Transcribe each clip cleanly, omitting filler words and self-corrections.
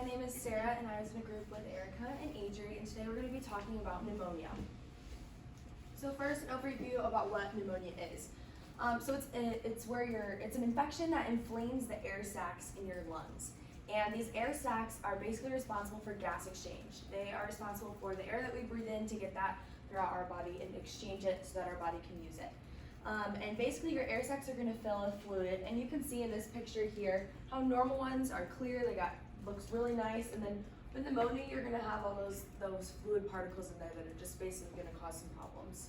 name is Sarah, and I was in a group with Erica and Adri, and today we're going to be talking about pneumonia. So first, an overview about what pneumonia is. It's an infection that inflames the air sacs in your lungs. And these air sacs are basically responsible for gas exchange. They are responsible for the air that we breathe in to get that throughout our body and exchange it so that our body can use it. And basically your air sacs are going to fill with fluid, and you can see in this picture here how normal ones are clear, looks really nice, and then with pneumonia you're going to have all those fluid particles in there that are just basically going to cause some problems.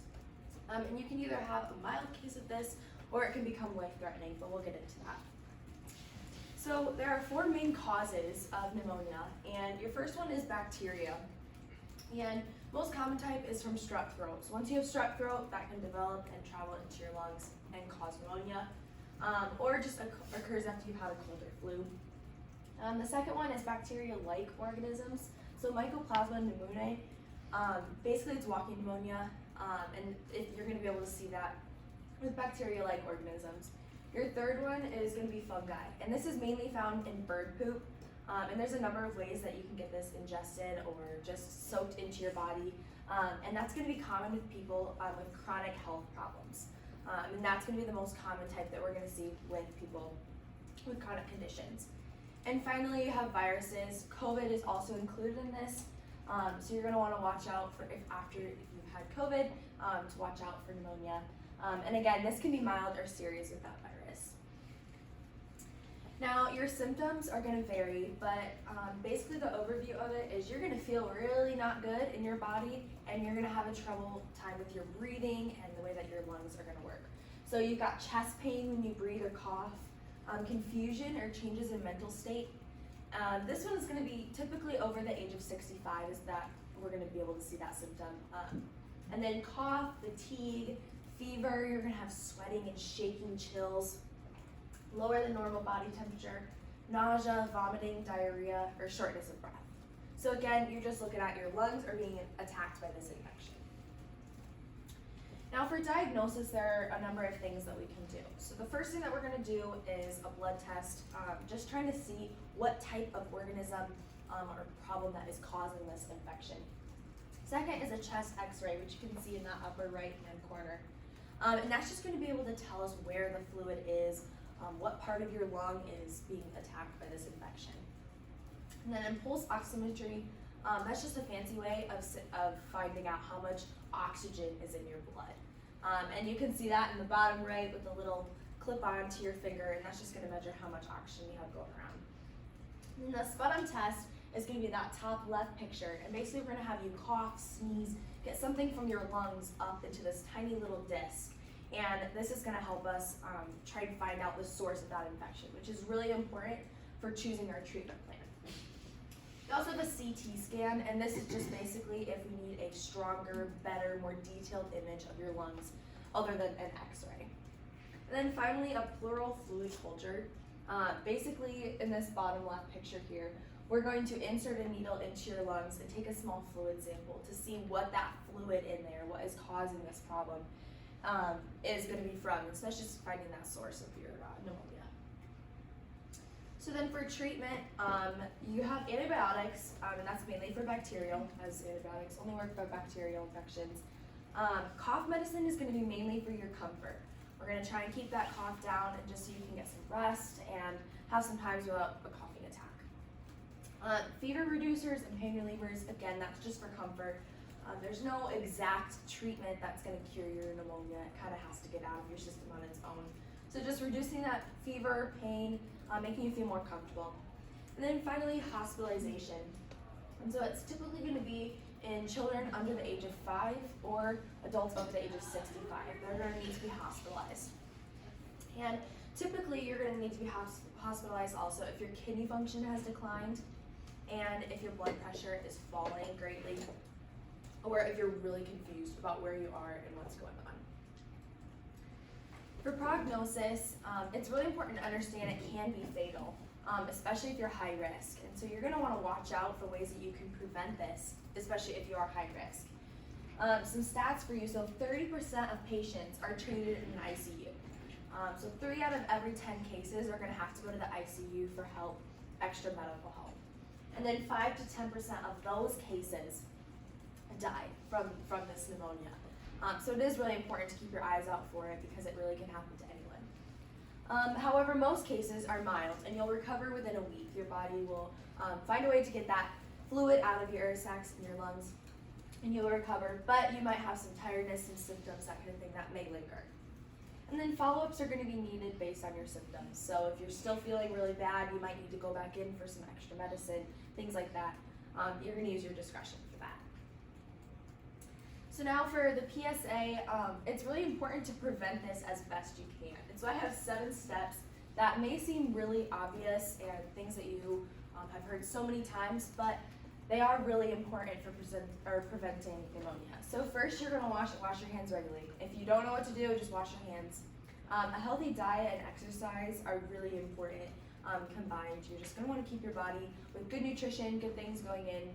And you can either have a mild case of this or it can become life-threatening, but we'll get into that. So there are 4 main causes of pneumonia, and your first one is bacteria. And most common type is from strep throat. So once you have strep throat, that can develop and travel into your lungs and cause pneumonia, or just occurs after you've had a cold or flu. The second one is bacteria-like organisms. So Mycoplasma pneumoniae, basically it's walking pneumonia, and you're going to be able to see that with bacteria-like organisms. Your third one is going to be fungi, and this is mainly found in bird poop. And there's a number of ways that you can get this ingested or just soaked into your body. And that's going to be common with people with chronic health problems. And that's going to be the most common type that we're going to see with people with chronic conditions. And finally, you have viruses. COVID is also included in this. So you're going to want to watch out for after you've had COVID to watch out for pneumonia. And again, this can be mild or serious with that virus. Now, your symptoms are going to vary, but basically the overview of it is you're going to feel really not good in your body, and you're going to have a trouble time with your breathing and the way that your lungs are going to work. So you've got chest pain when you breathe or cough, confusion or changes in mental state. This one is going to be typically over the age of 65 is that we're going to be able to see that symptom. And then cough, fatigue, fever, you're going to have sweating and shaking, chills, lower than normal body temperature, nausea, vomiting, diarrhea, or shortness of breath. So again, you're just looking at your lungs are being attacked by this infection. Now for diagnosis, there are a number of things that we can do. So the first thing that we're going to do is a blood test, just trying to see what type of organism or problem that is causing this infection. Second is a chest x-ray, which you can see in that upper right-hand corner. And that's just going to be able to tell us where the fluid is, what part of your lung is being attacked by this infection. And then in pulse oximetry, that's just a fancy way of finding out how much oxygen is in your blood. And you can see that in the bottom right with the little clip on to your finger, and that's just going to measure how much oxygen you have going around. And the sputum test is going to be that top left picture, and basically we're going to have you cough, sneeze, get something from your lungs up into this tiny little disc. And this is going to help us try to find out the source of that infection, which is really important for choosing our treatment plan. We also have a CT scan, and this is just basically if we need a stronger, better, more detailed image of your lungs other than an x-ray. And then finally, a pleural fluid culture. Basically, in this bottom left picture here, we're going to insert a needle into your lungs and take a small fluid sample to see what that fluid in there, what is causing this problem, is going to be from. And so that's just finding that source of your pneumonia. So then for treatment, you have antibiotics, and that's mainly for bacterial, as antibiotics only work for bacterial infections. Cough medicine is going to be mainly for your comfort. We're going to try and keep that cough down and just so you can get some rest and have some times without a coughing attack. Fever reducers and pain relievers, again, that's just for comfort. There's no exact treatment that's going to cure your pneumonia. It kind of has to get out of your system on its own. So just reducing that fever, pain, making you feel more comfortable. And then finally, hospitalization. And so it's typically going to be in children under the age of 5 or adults over the age of 65. They're going to need to be hospitalized. And typically you're going to need to be hospitalized also if your kidney function has declined and if your blood pressure is falling greatly, or if you're really confused about where you are and what's going on. For prognosis, it's really important to understand it can be fatal, especially if you're high risk. And so you're going to want to watch out for ways that you can prevent this, especially if you are high risk. Some stats for you, so 30% of patients are treated in an ICU. So 3 out of every 10 cases are going to have to go to the ICU for help, extra medical help. and then 5 to 10% of those cases die from this pneumonia. So it is really important to keep your eyes out for it because it really can happen to anyone. However, most cases are mild and you'll recover within a week. Your body will find a way to get that fluid out of your air sacs and your lungs and you'll recover, but you might have some tiredness, some symptoms, that kind of thing that may linger. And then follow-ups are going to be needed based on your symptoms. So if you're still feeling really bad, you might need to go back in for some extra medicine, things like that. You're going to use your discretion for that. So now for the PSA, it's really important to prevent this as best you can. And so I have 7 steps that may seem really obvious and things that you have heard so many times, but they are really important for preventing pneumonia. So first, you're going to wash your hands regularly. If you don't know what to do, just wash your hands. A healthy diet and exercise are really important combined. You're just going to want to keep your body with good nutrition, good things going in,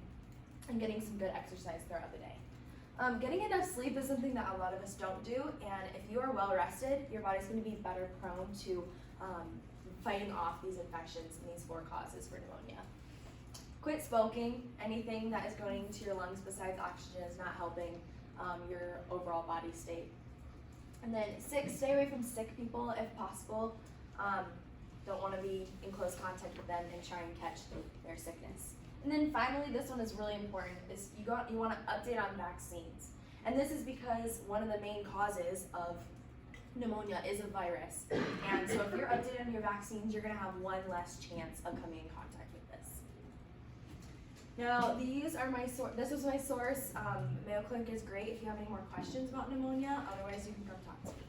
and getting some good exercise throughout the day. Getting enough sleep is something that a lot of us don't do, and if you are well rested, your body's going to be better prone to fighting off these infections and these 4 causes for pneumonia. Quit smoking. Anything that is going to your lungs besides oxygen is not helping your overall body state. And then 6, stay away from sick people if possible. Don't want to be in close contact with them and try and catch their sickness. And then finally, this one is really important, is you want to update on vaccines. And this is because one of the main causes of pneumonia is a virus. And so if you're updated on your vaccines, you're going to have 1 less chance of coming in contact with this. Now, these are this was my source. Mayo Clinic is great if you have any more questions about pneumonia. Otherwise, you can come talk to me.